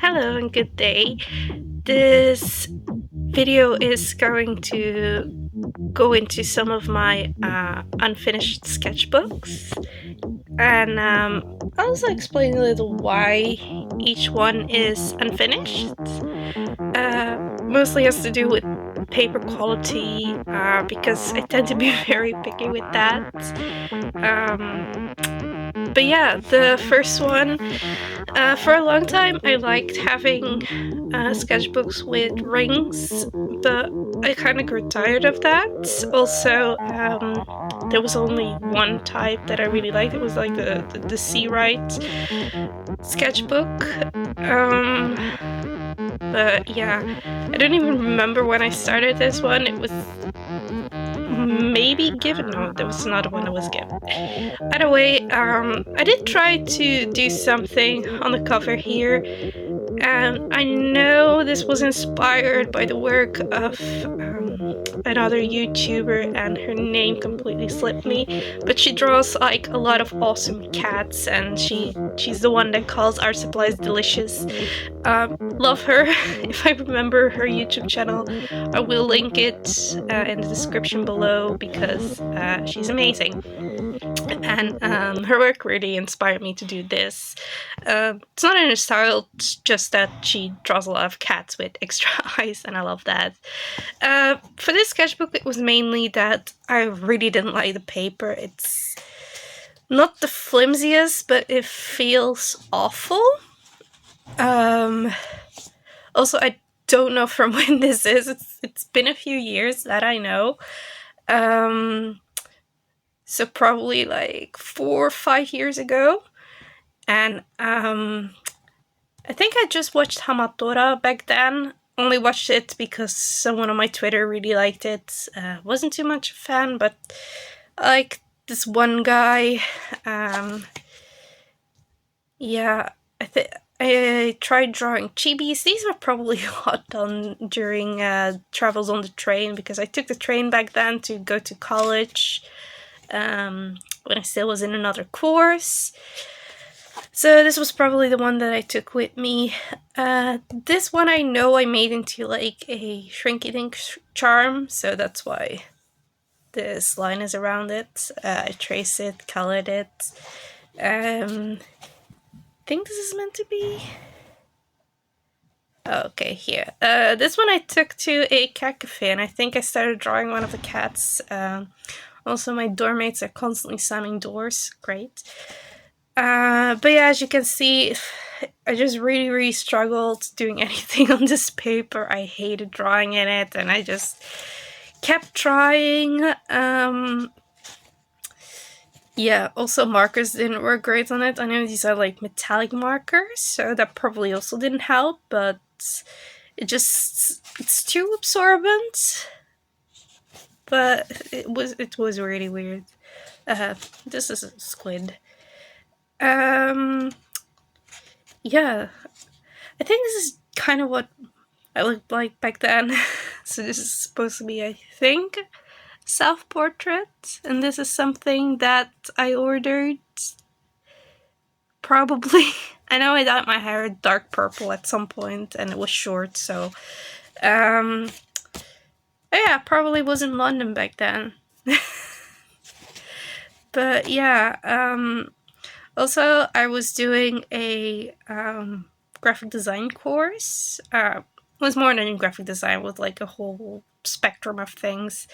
Hello and good day. This video is going to go into some of my unfinished sketchbooks and I'll also explain a little why each one is unfinished. Mostly has to do with paper quality because I tend to be very picky with that. But yeah, the first one, for a long time I liked having sketchbooks with rings, but I kind of grew tired of that. Also, there was only one type that I really liked. It was like the C Write sketchbook. But yeah, I don't even remember when I started this one. It was maybe given. No, there was another one that was given. Either way, I did try to do something on the cover here. I know this was inspired by the work of another YouTuber, and her name completely slipped me, but she draws like a lot of awesome cats, and she's the one that calls Art Supplies delicious. Love her. If I remember her YouTube channel, I will link it in the description below because she's amazing. And her work really inspired me to do this. It's not in her style, it's just that she draws a lot of cats with extra eyes, and I love that. For this sketchbook, it was mainly that I really didn't like the paper. It's not the flimsiest, but it feels awful. Also, I don't know from when this is. It's been a few years, that I know. So probably like 4 or 5 years ago. And I think I just watched Hamatora back then. Only watched it because someone on my Twitter really liked it. Wasn't too much a fan, but I like this one guy. Yeah, I tried drawing chibis. These were probably a lot done during travels on the train, because I took the train back then to go to college when I still was in another course. So this was probably the one that I took with me. This one I know I made into like a shrinky dink charm, so that's why this line is around it. I traced it, colored it. I think this is meant to be... Okay, here. This one I took to a cat cafe, and I think I started drawing one of the cats. Also, my doormates are constantly slamming doors. Great. But yeah, as you can see, I just really struggled doing anything on this paper. I hated drawing in it, and I just kept trying. Yeah, also markers didn't work great on it. I know these are like metallic markers, so that probably also didn't help, but it's too absorbent. But it was really weird. This is a squid. Yeah, I think this is kind of what I looked like back then. So this is supposed to be, I think, self-portrait, and this is something that I ordered. Probably. I know I dyed my hair dark purple at some point, and it was short, so yeah, probably was in London back then. But yeah, also I was doing a graphic design course. It was more than graphic design, with like a whole spectrum of things.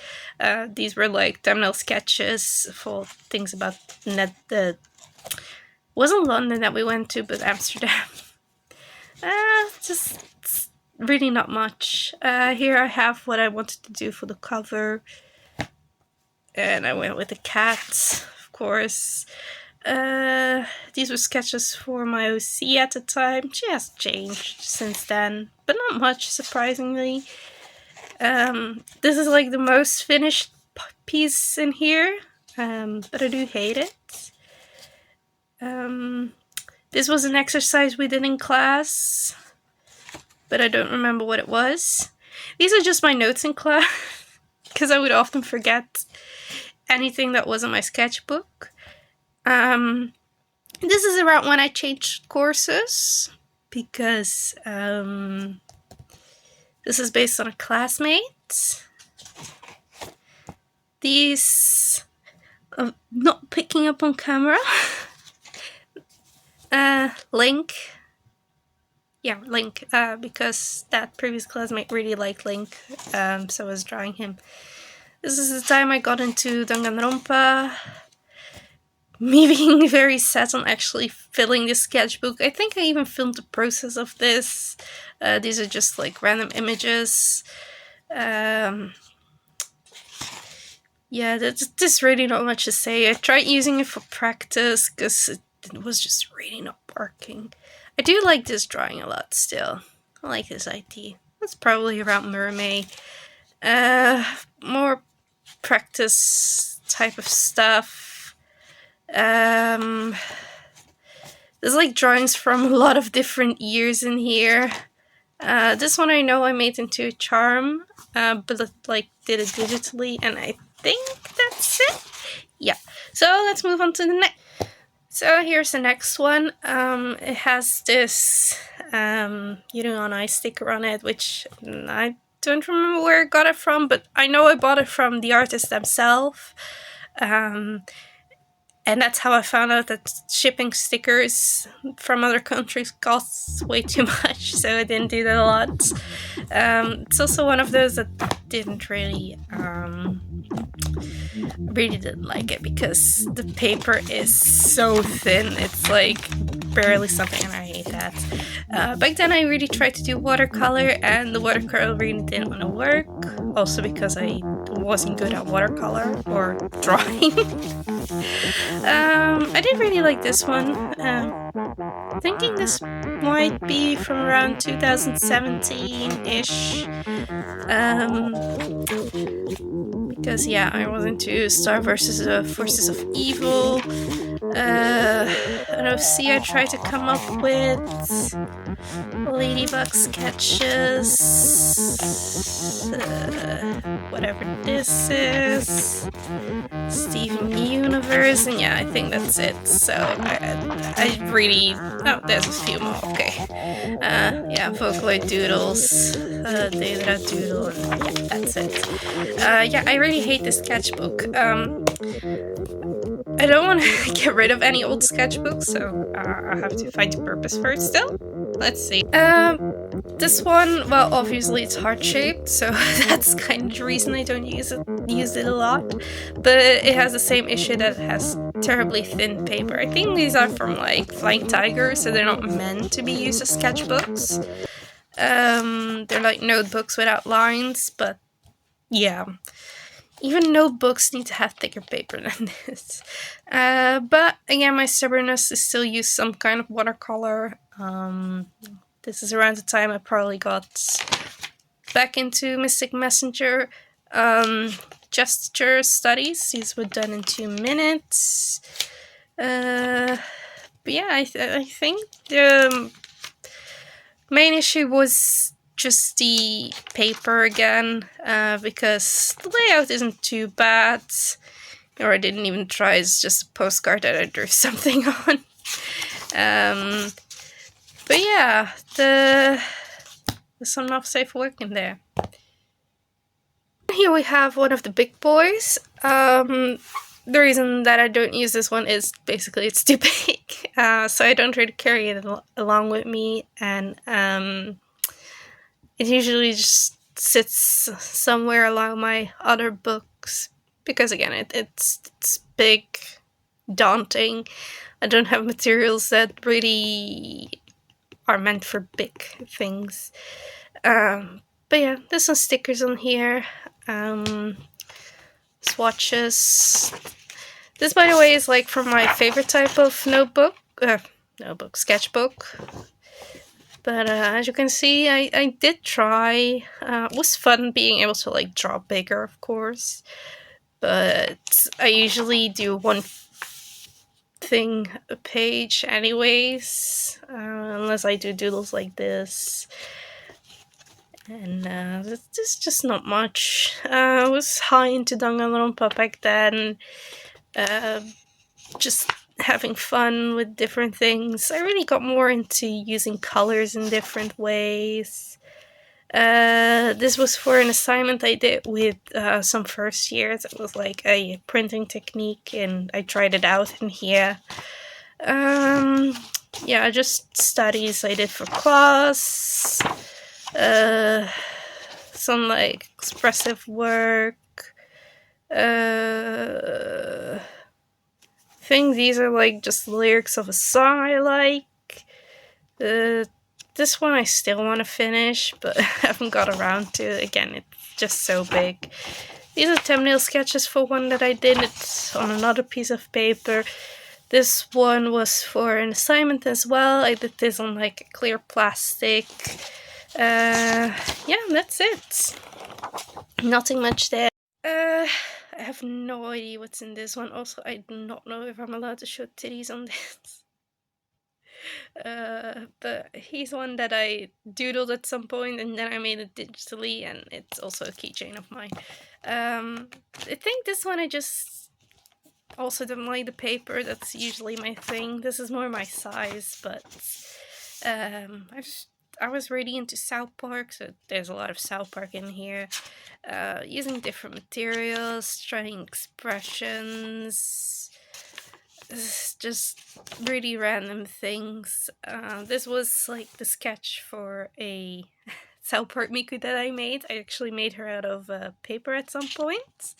These were like thumbnail sketches for things about the wasn't London that we went to, but Amsterdam. Just really not much. Here I have what I wanted to do for the cover, and I went with the cat, of course. These were sketches for my OC at the time. She has changed since then, but not much, surprisingly. This is like the most finished piece in here, but I do hate it. This was an exercise we did in class, but I don't remember what it was. These are just my notes in class, because I would often forget anything that wasn't my sketchbook. This is around when I changed courses, because this is based on a classmate. These not picking up on camera. Link. Yeah, Link, because that previous classmate really liked Link, so I was drawing him. This is the time I got into Danganronpa. Me being very set on actually filling this sketchbook. I think I even filmed the process of this. These are just like random images. Yeah, there's really not much to say. I tried using it for practice because it was just really not working. I do like this drawing a lot still. I like this idea. That's probably around Mermaid. More practice type of stuff. There's like drawings from a lot of different years in here. This one I know I made into a charm, but like did it digitally, and I think that's it. Yeah, so let's move on to the next. So here's the next one. It has this on ice sticker on it, which I don't remember where I got it from, but I know I bought it from the artist themselves. And that's how I found out that shipping stickers from other countries costs way too much, so I didn't do that a lot. It's also one of those that didn't really didn't like it because the paper is so thin. It's like barely something, and I hate that. Back then I really tried to do watercolor, and the watercolor really didn't want to work. Also because I wasn't good at watercolor or drawing. I did really like this one. Thinking this might be from around 2017-ish. Because yeah, I was into Star versus the Forces of Evil. See, I tried to come up with Ladybug sketches. Whatever this is. Steven Universe, and yeah, I think that's it. So I really... Oh, there's a few more, okay. Yeah, Vocaloid Doodles, Daedra Doodle, and yeah, that's it. Yeah, I really hate this sketchbook. I don't want to get rid of any old sketchbooks, so I'll have to find a purpose for it still. Let's see. This one, well, obviously it's heart-shaped, so that's kind of the reason I don't use it a lot. But it has the same issue that it has terribly thin paper. I think these are from like Flying Tiger, so they're not meant to be used as sketchbooks. They're like notebooks without lines, but yeah. Even notebooks need to have thicker paper than this. But again, my stubbornness is still use some kind of watercolor. This is around the time I probably got back into Mystic Messenger. Gesture studies. These were done in 2 minutes. But yeah, I think the main issue was just the paper again, because the layout isn't too bad, or I didn't even try, it's just a postcard that I drew something on. But yeah, there's some not safe work in there. Here we have one of the big boys. The reason that I don't use this one is basically it's too big, so I don't really carry it along with me, and it usually just sits somewhere along my other books, because again, it's big, daunting. I don't have materials that really are meant for big things. But yeah, there's some stickers on here. Swatches. This, by the way, is like from my favorite type of sketchbook. But as you can see, I did try. It was fun being able to like draw bigger, of course. But I usually do one thing a page anyways, unless I do doodles like this. And there's just not much. I was high into Danganronpa back then. Just having fun with different things. I really got more into using colors in different ways. This was for an assignment I did with some first years. It was like a printing technique, and I tried it out in here. Um, yeah, just studies I did for class. Some like expressive work. I think these are like just lyrics of a song I like. This one I still want to finish, but haven't got around to it. Again, it's just so big. These are thumbnail sketches for one that I did. It's on another piece of paper. This one was for an assignment as well. I did this on like clear plastic. Yeah, that's it. Nothing much there. I have no idea what's in this one. Also, I do not know if I'm allowed to show titties on this. But he's one that I doodled at some point, and then I made it digitally, and it's also a keychain of mine. I think this one I just also don't like the paper. That's usually my thing. This is more my size, but I was really into South Park, so there's a lot of South Park in here. Using different materials, trying expressions, just really random things. This was like the sketch for a South Park Miku that I made. I actually made her out of paper at some point.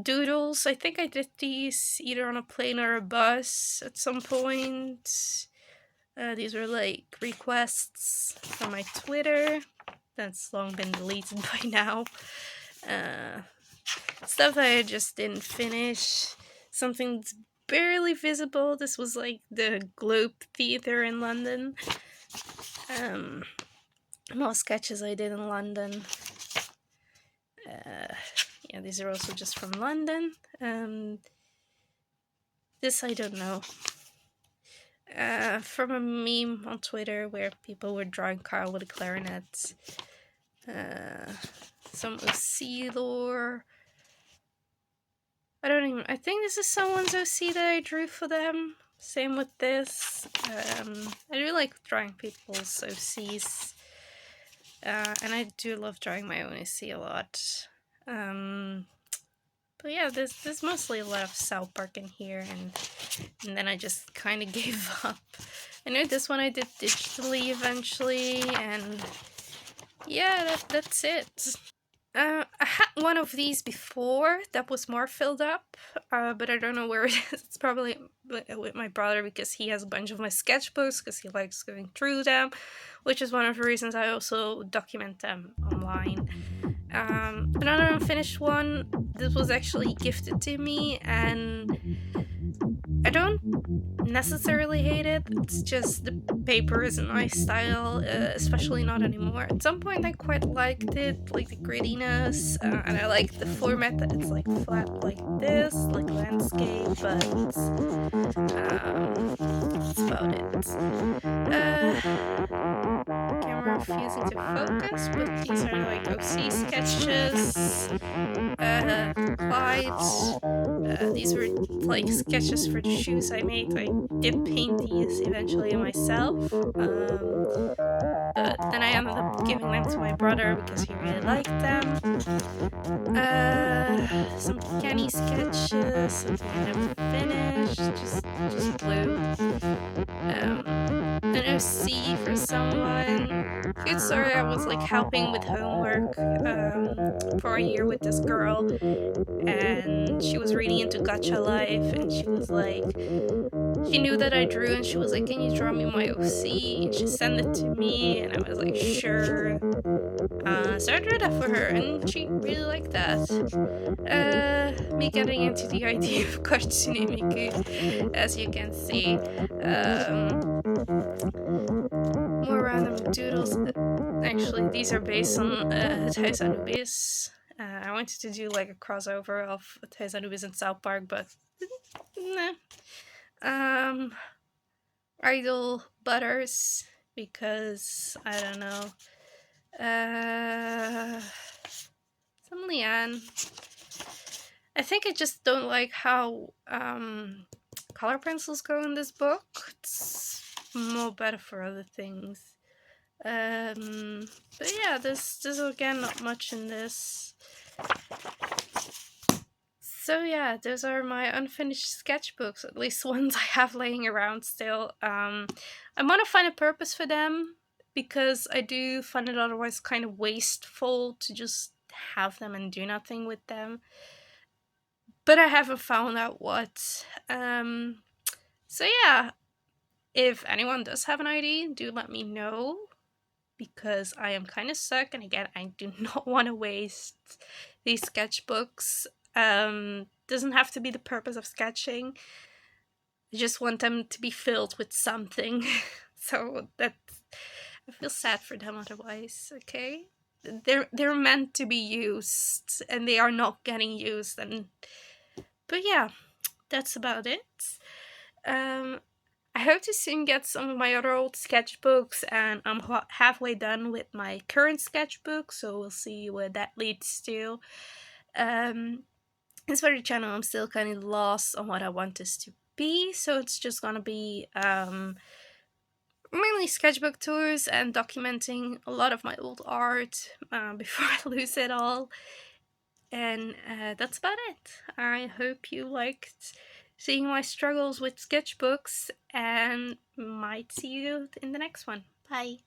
Doodles, I think I did these either on a plane or a bus at some point. These were like requests from my Twitter. That's long been deleted by now. Stuff that I just didn't finish. Something that's barely visible. This was like the Globe Theatre in London. More sketches I did in London. Yeah, these are also just from London. This I don't know. From a meme on Twitter where people were drawing Carl with a clarinet. Some OC lore. I think this is someone's OC that I drew for them. Same with this. I do like drawing people's OCs. And I do love drawing my own OC a lot. But yeah, there's mostly a lot of South Park in here, and then I just kind of gave up. I know this one I did digitally eventually, and yeah, that's it. I had one of these before that was more filled up, but I don't know where it is. It's probably with my brother because he has a bunch of my sketchbooks because he likes going through them, which is one of the reasons I also document them online. Another unfinished one, this was actually gifted to me, and I don't necessarily hate it. It's just the paper isn't my style, especially not anymore. At some point I quite liked it, like the grittiness, and I like the format that it's like flat like this, like landscape, but that's about it. Camera refusing to focus, but these are like OC sketches. Clyde. These were like sketches for the shoes I made. I did paint these eventually myself, but then I ended up giving them to my brother because he really liked them. Some canny sketches, something I never finished, just blue. An OC for someone. Good story, I was like helping with homework for a year with this girl, and she was really into Gacha Life, and she was like, she knew that I drew, and she was like, can you draw me my OC? And she sent it to me, and I was like, sure. So I drew that for her, and she really liked that. Me getting into the idea of Katsune Miku, as you can see. More random doodles. Actually, these are based on Thijs Anubis. I wanted to do like a crossover of Thijs Anubis and South Park, but nah. Idol Butters, because I don't know. Some Leanne. I think I just don't like how color pencils go in this book. It's more better for other things. But yeah, there's again not much in this. So yeah, those are my unfinished sketchbooks, at least ones I have laying around still. I want to find a purpose for them because I do find it otherwise kind of wasteful to just have them and do nothing with them. But I haven't found out what. So yeah, if anyone does have an idea, do let me know because I am kind of stuck, and again, I do not want to waste these sketchbooks. Doesn't have to be the purpose of sketching. I just want them to be filled with something. So that I feel sad for them otherwise. Okay, they're meant to be used, and they are not getting used. And but yeah, that's about it. Um, I hope to soon get some of my other old sketchbooks, and I'm halfway done with my current sketchbook, so we'll see where that leads to. Um, as for the channel, I'm still kind of lost on what I want this to be, so it's just gonna be mainly sketchbook tours and documenting a lot of my old art before I lose it all. And that's about it. I hope you liked seeing my struggles with sketchbooks, and might see you in the next one. Bye.